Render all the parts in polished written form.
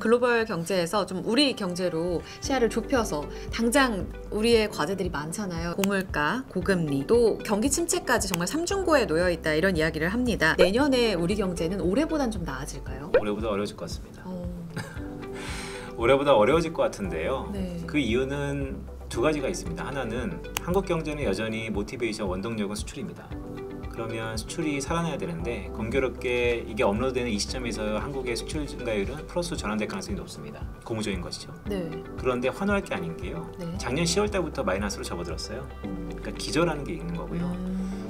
글로벌 경제에서 좀 우리 경제로 시야를 좁혀서 당장 우리의 과제들이 많잖아요. 고물가, 고금리, 또 경기 침체까지 정말 삼중고에 놓여 있다 이런 이야기를 합니다. 내년에 우리 경제는 올해보단 좀 나아질까요? 올해보다 어려워질 것 같습니다. 올해보다 어려워질 것 같은데요. 네. 그 이유는 두 가지가 있습니다. 하나는 한국 경제는 여전히 모티베이션 원동력은 수출입니다. 그러면 수출이 살아나야 되는데 공교롭게 이게 업로드되는 이 시점에서 한국의 수출 증가율은 플러스 전환될 가능성이 높습니다. 고무적인 것이죠. 네. 그런데 환호할 게 아닌 게요. 네. 작년 10월 달부터 마이너스로 접어들었어요. 그러니까 기저라는 게 있는 거고요.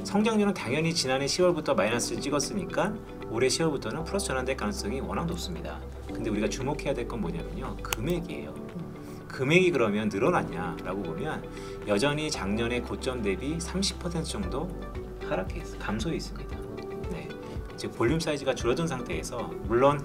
성장률은 당연히 지난해 10월부터 마이너스를 찍었으니까 올해 10월부터는 플러스 전환될 가능성이 워낙 높습니다. 근데 우리가 주목해야 될 건 뭐냐면요. 금액이에요. 금액이 그러면 늘어났냐라고 보면 여전히 작년의 고점 대비 30% 정도 하락해 있어요. 감소해 있습니다. 네. 즉 볼륨 사이즈가 줄어든 상태에서 물론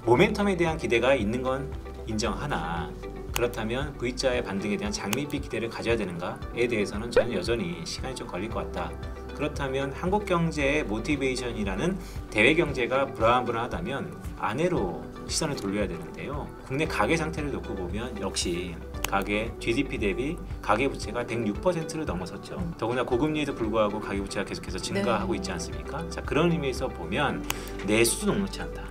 모멘텀에 대한 기대가 있는 건 인정하나 그렇다면 V자의 반등에 대한 장밋빛 기대를 가져야 되는가에 대해서는 저는 여전히 시간이 좀 걸릴 것 같다. 그렇다면 한국 경제의 모티베이션이라는 대외 경제가 불안불안하다면 아내로 시선을 돌려야 되는데요. 국내 가계 상태를 놓고 보면 역시 가계 GDP 대비 가계부채가 106%를 넘어섰죠. 더구나 고금리에도 불구하고 가계부채가 계속해서 증가하고 있지 않습니까? 자, 그런 의미에서 보면 내수도 녹록치 않다.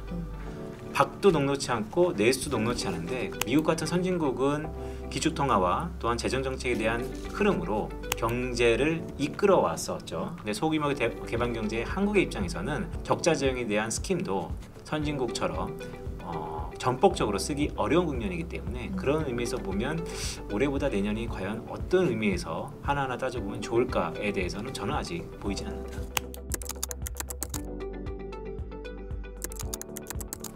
밖도 녹록치 않고 내수도 녹록치 않은데 미국 같은 선진국은 기축통화와 또한 재정정책에 대한 흐름으로 경제를 이끌어 왔었죠. 근데 소규모 개방경제의 한국의 입장에서는 적자 재정에 대한 스킴도 선진국처럼 전폭적으로 쓰기 어려운 국면이기 때문에 그런 의미에서 보면 올해보다 내년이 과연 어떤 의미에서 하나하나 따져보면 좋을까에 대해서는 저는 아직 보이지 않는다.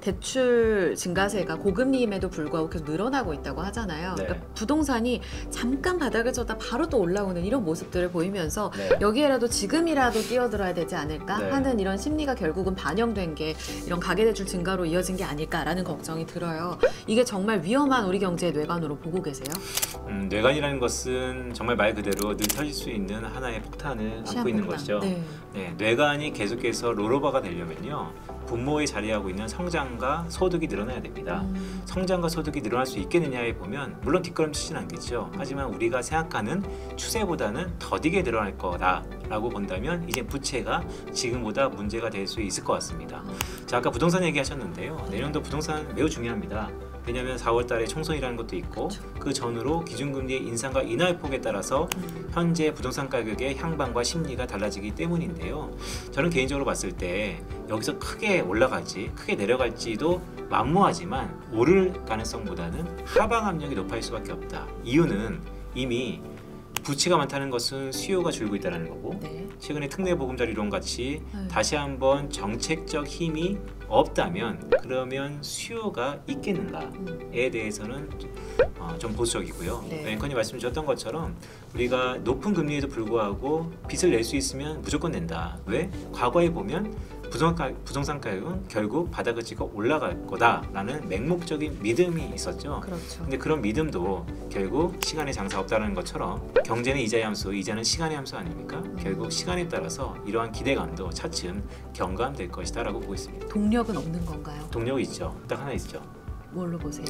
대출 증가세가 고금리임에도 불구하고 계속 늘어나고 있다고 하잖아요. 네. 그러니까 부동산이 잠깐 바닥을 쳤다 바로 또 올라오는 이런 모습들을 보이면서 네. 여기에라도 지금이라도 뛰어들어야 되지 않을까 네. 하는 이런 심리가 결국은 반영된 게 이런 가계대출 증가로 이어진 게 아닐까라는 걱정이 들어요. 이게 정말 위험한 우리 경제의 뇌관으로 보고 계세요? 뇌관이라는 것은 정말 말 그대로 늘 터질 수 있는 하나의 폭탄을 안고 있는 것이죠. 네. 네, 뇌관이 계속해서 롤오버가 되려면요. 분모에 자리하고 있는 성장과 소득이 늘어나야 됩니다. 성장과 소득이 늘어날 수 있겠느냐에 보면 물론 뒷걸음치진 않겠죠. 하지만 우리가 생각하는 추세보다는 더디게 늘어날 거다라고 본다면 이제 부채가 지금보다 문제가 될 수 있을 것 같습니다. 자, 아까 부동산 얘기하셨는데요. 내년도 부동산 매우 중요합니다. 왜냐하면 4월 달에 총선이라는 것도 있고 그 전후로 기준금리의 인상과 인하의 폭에 따라서 현재 부동산 가격의 향방과 심리가 달라지기 때문인데요. 저는 개인적으로 봤을 때 여기서 크게 올라갈지 크게 내려갈지도 만무하지만 오를 가능성보다는 하방 압력이 높아질 수밖에 없다. 이유는 이미 부채가 많다는 것은 수요가 줄고 있다는 거고 네. 최근에 특례 보금자리 이론 같이 다시 한번 정책적 힘이 없다면 그러면 수요가 있겠는가에 대해서는 좀 보수적이고요. 네. 앵커님 말씀 주셨던 것처럼 우리가 높은 금리에도 불구하고 빚을 낼 수 있으면 무조건 낸다. 왜? 과거에 보면 부동산 가격은 결국 바닥을 찍어 올라갈 거다라는 맹목적인 믿음이 있었죠. 그렇죠. 근데 그런 믿음도 결국 시간의 장사 없다는 것처럼 경제는 이자의 함수, 이자는 시간의 함수 아닙니까? 결국 시간에 따라서 이러한 기대감도 차츰 경감될 것이다라고 보고 있습니다. 동력은 없는 건가요? 동력이 있죠. 딱 하나 있죠. 뭘로 보세요?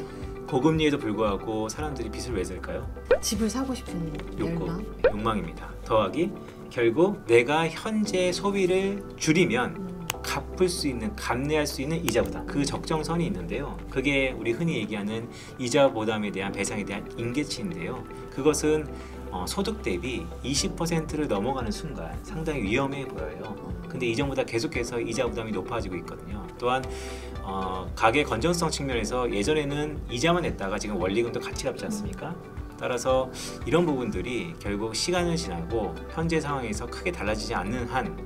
고금리에도 불구하고 사람들이 빚을 왜 낼까요? 집을 사고 싶은 열망? 욕망입니다. 더하기 결국 내가 현재 소비를 줄이면 갚을 수 있는, 감내할 수 있는 이자 부담, 그 적정선이 있는데요. 그게 우리 흔히 얘기하는 이자 부담에 대한 배상에 대한 임계치인데요. 그것은 소득 대비 20%를 넘어가는 순간 상당히 위험해 보여요. 근데 이전보다 계속해서 이자 부담이 높아지고 있거든요. 또한 가계 건전성 측면에서 예전에는 이자만 냈다가 지금 원리금도 같이 갚지 않습니까? 따라서 이런 부분들이 결국 시간을 지나고 현재 상황에서 크게 달라지지 않는 한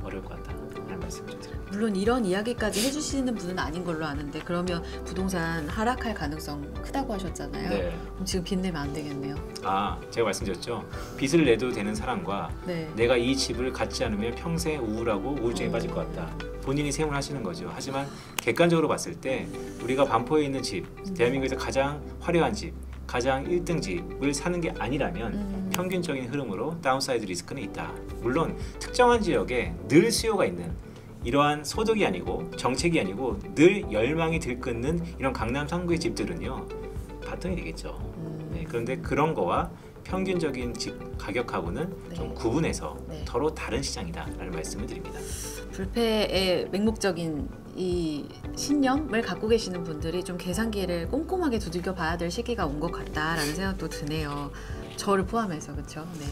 어려울 것 같다. 말씀을 좀 드립니다. 물론 이런 이야기까지 해주시는 분은 아닌 걸로 아는데 그러면 부동산 하락할 가능성 크다고 하셨잖아요. 네. 그럼 지금 빚 내면 안 되겠네요. 제가 말씀드렸죠. 빚을 내도 되는 사람과 네. 내가 이 집을 갖지 않으면 평생 우울하고 우울증에 빠질 것 같다. 본인이 생각을 하시는 거죠. 하지만 객관적으로 봤을 때 우리가 반포에 있는 집, 대한민국에서 가장 화려한 집, 가장 1등 집을 사는 게 아니라면 평균적인 흐름으로 다운사이드 리스크는 있다. 물론 특정한 지역에 늘 수요가 있는 이러한 소득이 아니고 정책이 아니고 늘 열망이 들끓는 이런 강남 3구의 집들은요 바통이 되겠죠. 네, 그런데 그런 거와 평균적인 집 가격하고는 네. 좀 구분해서 네. 서로 다른 시장이다라는 말씀을 드립니다. 불패의 맹목적인 이 신념을 갖고 계시는 분들이 좀 계산기를 꼼꼼하게 두들겨 봐야 될 시기가 온 것 같다라는 생각도 드네요. 저를 포함해서 그렇죠. 네,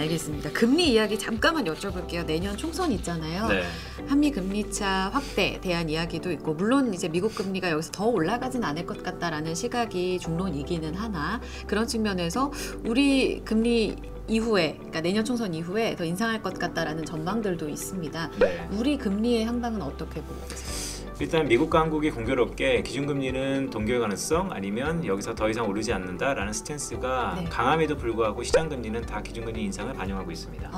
알겠습니다. 금리 이야기 잠깐만 여쭤볼게요. 내년 총선 있잖아요. 네. 한미 금리차 확대에 대한 이야기도 있고 물론 이제 미국 금리가 여기서 더 올라가진 않을 것 같다라는 시각이 중론이기는 하나 그런 측면에서 우리 금리 이후에 그러니까 내년 총선 이후에 더 인상할 것 같다라는 전망들도 있습니다. 네. 우리 금리의 향방은 어떻게 보고 계세요? 일단 미국과 한국이 공교롭게 기준금리는 동결 가능성 아니면 여기서 더 이상 오르지 않는다라는 스탠스가 네. 강함에도 불구하고 시장금리는 다 기준금리 인상을 반영하고 있습니다.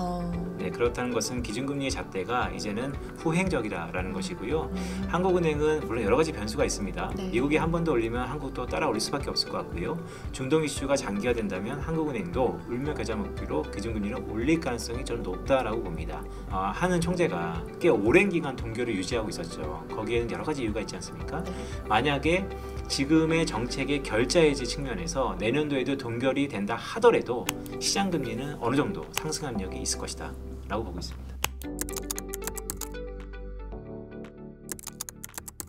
네, 그렇다는 것은 기준금리의 잣대가 이제는 후행적이라는 것이고요. 한국은행은 물론 여러 가지 변수가 있습니다. 네. 미국이 한 번 더 올리면 한국도 따라 올릴 수밖에 없을 것 같고요. 중동 이슈가 장기화된다면 한국은행도 울며 겨자 먹기로 기준금리를 올릴 가능성이 저는 높다라고 봅니다. 하는 총재가 꽤 오랜 기간 동결을 유지하고 있었죠. 거기에는 여러 가지 이유가 있지 않습니까? 네. 만약에 지금의 정책의 결자해지 측면에서 내년도에도 동결이 된다 하더라도 시장 금리는 어느 정도 상승 압력이 있을 것이다 라고 보고 있습니다.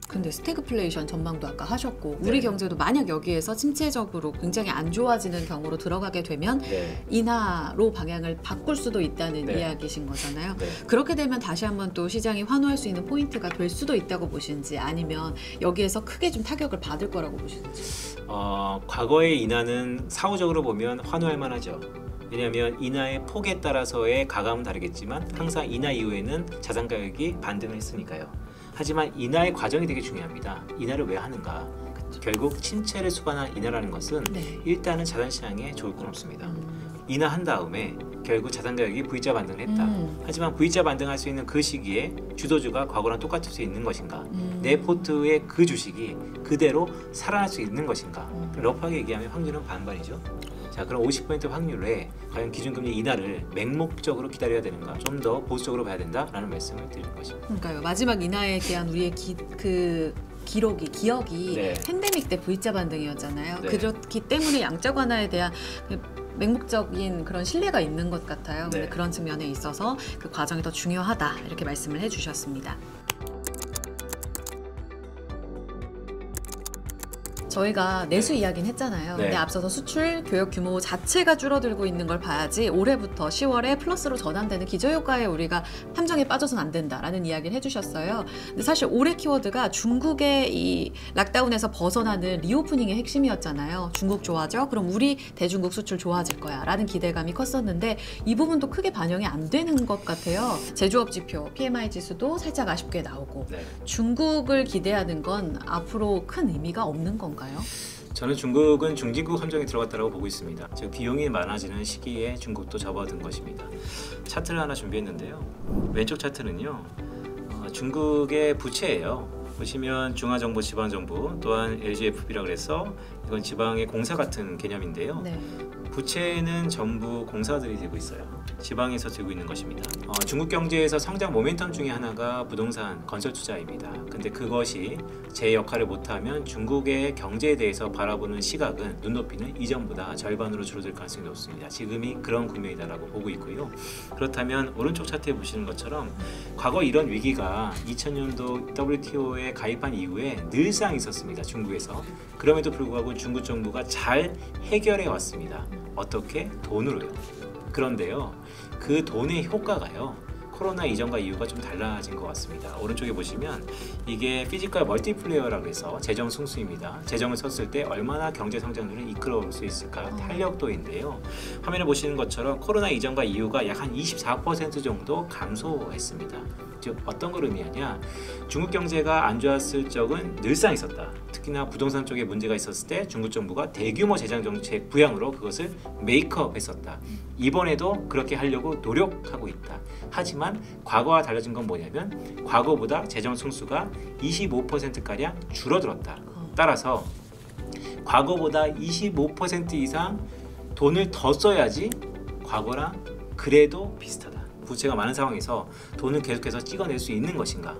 근데 스태그플레이션 전망도 아까 하셨고 네. 우리 경제도 만약 여기에서 침체적으로 굉장히 안 좋아지는 경우로 들어가게 되면 네. 인하로 방향을 바꿀 수도 있다는 네. 이야기신 거잖아요. 네. 그렇게 되면 다시 한번 또 시장이 환호할 수 있는 포인트가 될 수도 있다고 보시는지 아니면 여기에서 크게 좀 타격을 받을 거라고 보시는지. 과거의 인하는 사후적으로 보면 환호할 만하죠. 왜냐하면 인하의 폭에 따라서의 가감은 다르겠지만 항상 인하 이후에는 자산 가격이 반등을 했으니까요. 하지만 인하의 과정이 되게 중요합니다. 인하를 왜 하는가? 결국 침체를 수반한 인하라는 것은 네. 일단은 자산시장에 좋을 건 없습니다. 인하한 다음에 결국 자산 가격이 V자 반등을 했다. 하지만 V자 반등할 수 있는 그 시기에 주도주가 과거랑 똑같을 수 있는 것인가? 내 포트의 그 주식이 그대로 살아날 수 있는 것인가? 러프하게 얘기하면 확률은 반반이죠. 자, 그럼 50% 확률에 과연 기준금리 인하를 맹목적으로 기다려야 되는가? 좀 더 보수적으로 봐야 된다라는 말씀을 드리는 것입니다. 그러니까요. 마지막 인하에 대한 우리의 기억이 네. 팬데믹 때 V자 반등이었잖아요. 네. 그렇기 때문에 양적 완화에 대한 맹목적인 그런 신뢰가 있는 것 같아요. 근데 네. 그런 측면에 있어서 그 과정이 더 중요하다 이렇게 말씀을 해주셨습니다. 저희가 내수 이야기는 했잖아요. 네. 근데 앞서서 수출 교역 규모 자체가 줄어들고 있는 걸 봐야지 올해부터 10월에 플러스로 전환되는 기저효과에 우리가 함정에 빠져서는 안 된다라는 이야기를 해주셨어요. 근데 사실 올해 키워드가 중국의 이 락다운에서 벗어나는 리오프닝의 핵심이었잖아요. 중국 좋아져? 그럼 우리 대중국 수출 좋아질 거야 라는 기대감이 컸었는데 이 부분도 크게 반영이 안 되는 것 같아요. 제조업 지표, PMI 지수도 살짝 아쉽게 나오고 네. 중국을 기대하는 건 앞으로 큰 의미가 없는 건가요? 저는 중국은 중진국 함정에 들어갔다고 보고 있습니다. 즉 비용이 많아지는 시기에 중국도 접어든 것입니다. 차트를 하나 준비했는데요. 왼쪽 차트는요. 중국의 부채예요. 보시면 중화정부, 지방정부 또한 LGFB라고 해서 이건 지방의 공사 같은 개념인데요. 네. 부채는 전부 공사들이 들고 있어요. 지방에서 들고 있는 것입니다. 중국 경제에서 성장 모멘텀 중에 하나가 부동산 건설 투자입니다. 근데 그것이 제 역할을 못하면 중국의 경제에 대해서 바라보는 시각은 눈높이는 이전보다 절반으로 줄어들 가능성이 높습니다. 지금이 그런 국면이다라고 보고 있고요. 그렇다면 오른쪽 차트에 보시는 것처럼 과거 이런 위기가 2000년도 WTO에 가입한 이후에 늘상 있었습니다. 중국에서. 그럼에도 불구하고 중국 정부가 잘 해결해 왔습니다. 어떻게? 돈으로요. 그런데요, 그 돈의 효과가요, 코로나 이전과 이후가 좀 달라진 것 같습니다. 오른쪽에 보시면 이게 피지컬 멀티플레이어라고 해서 재정 승수입니다. 재정을 썼을 때 얼마나 경제 성장률을 이끌어올 수 있을까? 탄력도인데요. 화면에 보시는 것처럼 코로나 이전과 이후가 약 한 24% 정도 감소했습니다. 즉 어떤 걸 의미하냐? 중국 경제가 안 좋았을 적은 늘상 있었다. 특히나 부동산 쪽에 문제가 있었을 때 중국 정부가 대규모 재정 정책 부양으로 그것을 메이크업 했었다. 이번에도 그렇게 하려고 노력하고 있다. 하지만 과거와 달라진 건 뭐냐면 과거보다 재정 승수가 25%가량 줄어들었다. 따라서 과거보다 25% 이상 돈을 더 써야지 과거랑 그래도 비슷하다. 부채가 많은 상황에서 돈을 계속해서 찍어낼 수 있는 것인가?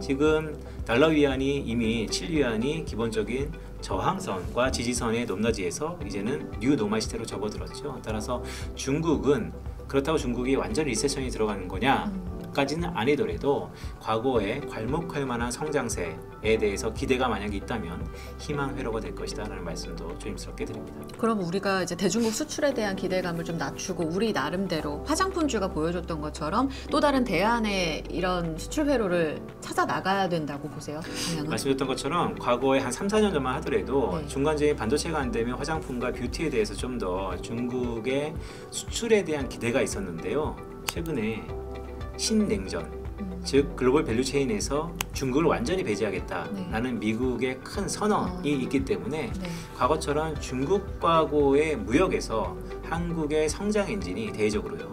지금 달러 위안이 이미 7위안이 기본적인 저항선과 지지선의 높낮이에서 이제는 뉴 노멀 시대로 접어들었죠. 따라서 중국은 그렇다고 중국이 완전히 리세션이 들어가는 거냐까지는 아니더라도 과거에 괄목할 만한 성장세에 대해서 기대가 만약에 있다면 희망 회로가 될 것이다 라는 말씀도 조심스럽게 드립니다. 그럼 우리가 이제 대중국 수출에 대한 기대감을 좀 낮추고 우리 나름대로 화장품주가 보여줬던 것처럼 또 다른 대안의 이런 수출 회로를 찾아 나가야 된다고 보세요? 방향은? 말씀드렸던 것처럼 과거에 한 3, 4년 전만 하더라도 네. 중간재인 반도체가 안 되면 화장품과 뷰티에 대해서 좀 더 중국의 수출에 대한 기대가 있었는데요. 최근에 신냉전, 즉 글로벌 밸류체인에서 중국을 완전히 배제하겠다라는 미국의 큰 선언이 있기 때문에 네. 과거처럼 중국과의 무역에서 한국의 성장 엔진이 대외적으로요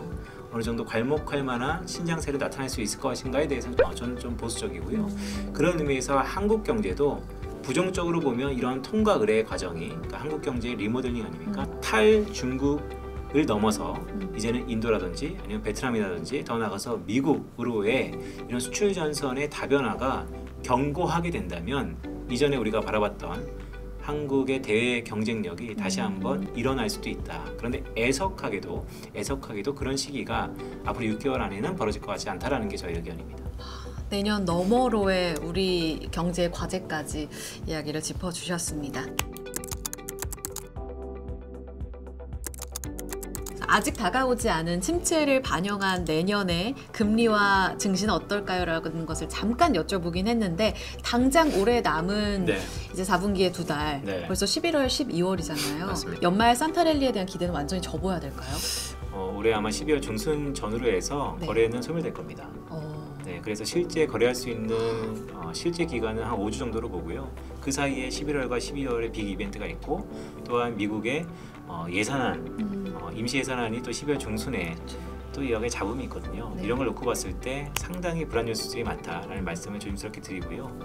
어느 정도 괄목할 만한 신장세를 나타낼 수 있을 것인가에 대해서는 저는 좀 보수적이고요. 그런 의미에서 한국 경제도 부정적으로 보면 이런 통과 의뢰 과정이 그러니까 한국 경제의 리모델링 아닙니까? 탈중국을 넘어서 이제는 인도라든지 아니면 베트남이라든지 더 나아가서 미국으로의 이런 수출 전선의 다변화가 견고하게 된다면 이전에 우리가 바라봤던 한국의 대외 경쟁력이 다시 한번 일어날 수도 있다. 그런데 애석하게도 그런 시기가 앞으로 6개월 안에는 벌어질 것 같지 않다라는 게 저희 의견입니다. 내년 너머로의 우리 경제 과제까지 이야기를 짚어주셨습니다. 아직 다가오지 않은 침체를 반영한 내년에 금리와 증시는 어떨까요? 라는 것을 잠깐 여쭤보긴 했는데 당장 올해 남은 네. 이제 4분기에 2달 네. 벌써 11월, 12월이잖아요. 맞습니다. 연말 산타랠리에 대한 기대는 완전히 접어야 될까요? 올해 아마 12월 중순 전후로 해서 네. 거래는 소멸될 겁니다. 네, 그래서 실제 거래할 수 있는 실제 기간은 한 5주 정도로 보고요. 그 사이에 11월과 12월에 빅 이벤트가 있고 또한 미국의 예산안, 임시 예산안이 또 12월 중순에 또 여기에 잡음이 있거든요. 네. 이런 걸 놓고 봤을 때 상당히 불안 요소들이 많다라는 말씀을 조심스럽게 드리고요.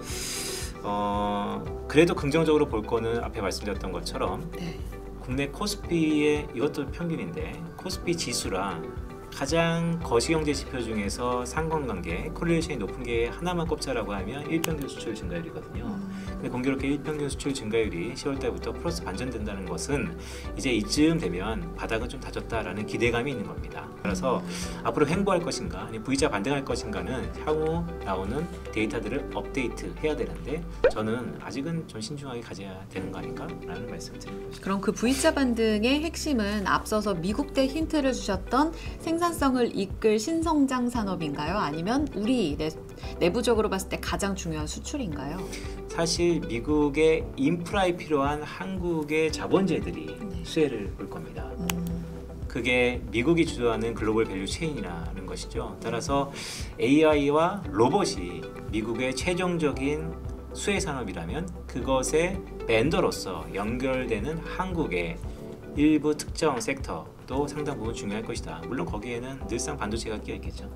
그래도 긍정적으로 볼 거는 앞에 말씀드렸던 것처럼 네. 국내 코스피의 이것도 평균인데 코스피 지수랑 가장 거시경제 지표 중에서 상관관계, 코릴레이션이 높은 게 하나만 꼽자라고 하면 일평균 수출 증가율이거든요. 근데 공교롭게 일평균 수출 증가율이 10월 달부터 플러스 반전된다는 것은 이제 이쯤 되면 바닥은 좀 다졌다라는 기대감이 있는 겁니다. 그래서 앞으로 횡보할 것인가, 아니면 V자 반등할 것인가는 향후 나오는 데이터들을 업데이트 해야 되는데 저는 아직은 좀 신중하게 가져야 되는 거 아닌가라는 말씀을 드립니다. 그럼 그 V자 반등의 핵심은 앞서서 미국대 힌트를 주셨던 생산성을 이끌 신성장 산업인가요? 아니면 우리 내부적으로 봤을 때 가장 중요한 수출인가요? 사실 미국의 인프라에 필요한 한국의 자본재들이 네. 수혜를 볼 겁니다. 그게 미국이 주도하는 글로벌 밸류 체인이라는 것이죠. 따라서 AI와 로봇이 미국의 최종적인 수혜 산업이라면 그것의 벤더로서 연결되는 한국의 일부 특정 섹터도 상당 부분 중요할 것이다. 물론 거기에는 늘상 반도체가 끼어 있겠죠.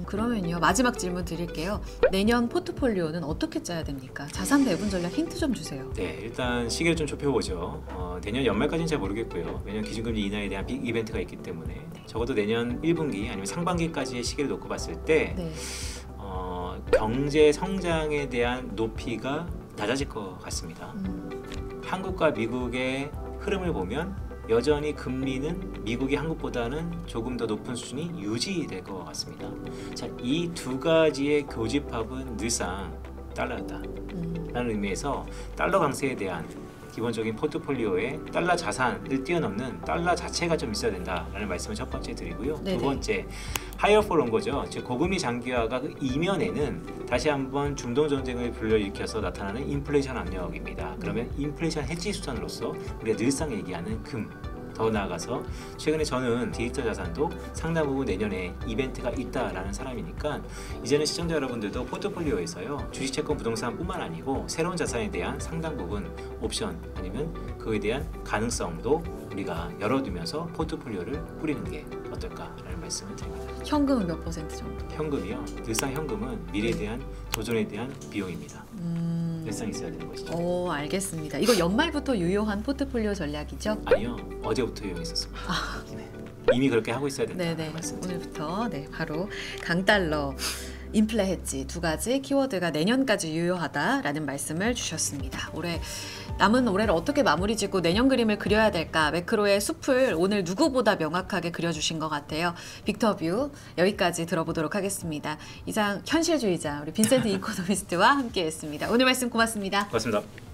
그러면요, 마지막 질문 드릴게요. 내년 포트폴리오는 어떻게 짜야 됩니까? 자산 배분 전략 힌트 좀 주세요. 네, 일단 시기를 좀 좁혀보죠. 내년 연말까지는 잘 모르겠고요. 왜냐면 기준금리 인하에 대한 빅 이벤트가 있기 때문에 적어도 내년 1분기 아니면 상반기까지의 시기를 놓고 봤을 때 네. 경제 성장에 대한 높이가 낮아질 것 같습니다. 한국과 미국의 흐름을 보면 여전히 금리는 미국이 한국보다는 조금 더 높은 수준이 유지될 것 같습니다. 자, 이 두 가지의 교집합은 늘상 달러다. 라는 의미에서 달러 강세에 대한 기본적인 포트폴리오에 달러 자산을 뛰어넘는 달러 자체가 좀 있어야 된다라는 말씀을 첫 번째 드리고요. 네네. 두 번째, 하이어 for 롱거죠. 즉 고금리 장기화가 그 이면에는 다시 한번 중동 전쟁을 불러일으켜서 나타나는 인플레이션 압력입니다. 그러면 인플레이션 해지 수단으로서 우리가 늘상 얘기하는 금, 더 나아가서 최근에 저는 디지털 자산도 상당 부분 내년에 이벤트가 있다라는 사람이니까 이제는 시청자 여러분들도 포트폴리오에서요 주식, 채권, 부동산뿐만 아니고 새로운 자산에 대한 상당 부분 옵션 아니면 그에 대한 가능성도 우리가 열어두면서 포트폴리오를 꾸리는 게 어떨까라는 말씀을 드립니다. 현금은 몇 퍼센트 정도? 현금이요. 늘상 현금은 미래에 대한 도전에 대한 비용입니다. 늘상 있어야 되는 것이죠. 오, 알겠습니다. 이거 연말부터 유효한 포트폴리오 전략이죠? 아니요. 어제부터 이용했었습니다. 네. 이미 그렇게 하고 있어야 된다는 네네. 말씀. 오늘부터 네 바로 강달러 인플레 헤지 두 가지 키워드가 내년까지 유효하다라는 말씀을 주셨습니다. 남은 올해를 어떻게 마무리 짓고 내년 그림을 그려야 될까? 매크로의 숲을 오늘 누구보다 명확하게 그려주신 것 같아요. 빅터뷰 여기까지 들어보도록 하겠습니다. 이상 현실주의자 우리 빈센트 이코노미스트와 함께했습니다. 오늘 말씀 고맙습니다. 고맙습니다.